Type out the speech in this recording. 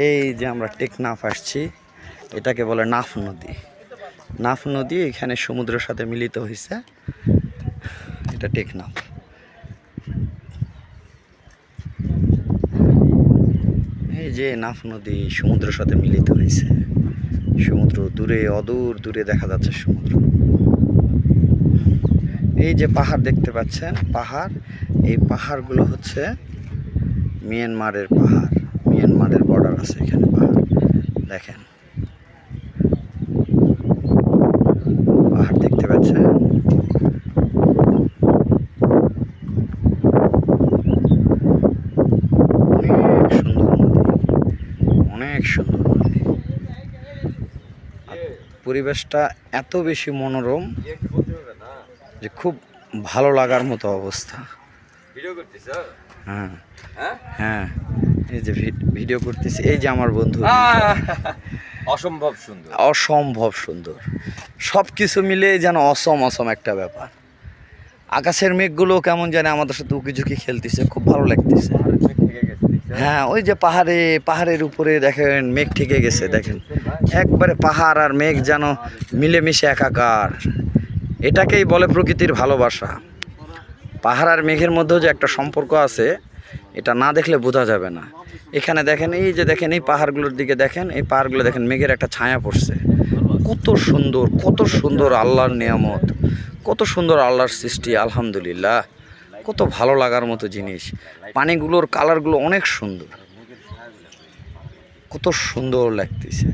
এই যে আমরা টেকনাফ আসছি, এটাকে বলে নাফ নদী। নাফ নদী এখানে সমুদ্রের সাথে মিলিত হয়েছে, এটা টেকনাফ। এই যে নাফ নদী সমুদ্রের সাথে মিলিত হয়েছে, সমুদ্র দূরে, অদূর দূরে দেখা যাচ্ছে সমুদ্র। এই যে পাহাড় দেখতে পাচ্ছেন, পাহাড়, এই পাহাড়গুলো হচ্ছে মিয়ানমারের পাহাড়, মিয়ানমারের বর্ডার আছে এখানে পাহাড়। দেখেন পাহাড় দেখতে পাচ্ছেন, অনেক সুন্দর নদী, অনেক সুন্দর নদী। পরিবেশটা এত বেশি মনোরম যে খুব ভালো লাগার মতো অবস্থা। হ্যাঁ হ্যাঁ, এই যে ভিডিও করতেছি, এই যে আমার বন্ধু, অসম্ভব সুন্দর, অসম্ভব সুন্দর। সব কিছু মিলে যেন অসম একটা ব্যাপার। আকাশের মেঘগুলো কেমন জানে আমাদের সাথে উকিঝুঁকি খেলতেছে, খুব ভালো লাগতেছে। হ্যাঁ, ওই যে পাহাড়ের উপরে দেখেন মেঘ ঠেকে গেছে, দেখেন একবারে পাহাড় আর মেঘ যেন মিলেমিশে একাকার। এটাকেই বলে প্রকৃতির ভালোবাসা। পাহাড় আর মেঘের মধ্যেও যে একটা সম্পর্ক আছে, এটা না দেখলে বোঝা যাবে না। এখানে দেখেন, এই যে দেখেন এই পাহাড়গুলোর দিকে দেখেন, এই পাহাড়গুলো দেখেন মেঘের একটা ছায়া পড়ছে। কত সুন্দর, কত সুন্দর আল্লাহর নিয়ামত, কত সুন্দর আল্লাহর সৃষ্টি, আলহামদুলিল্লাহ। কত ভালো লাগার মতো জিনিস। পানিগুলোর কালারগুলো অনেক সুন্দর, কত সুন্দর লাগতেছে।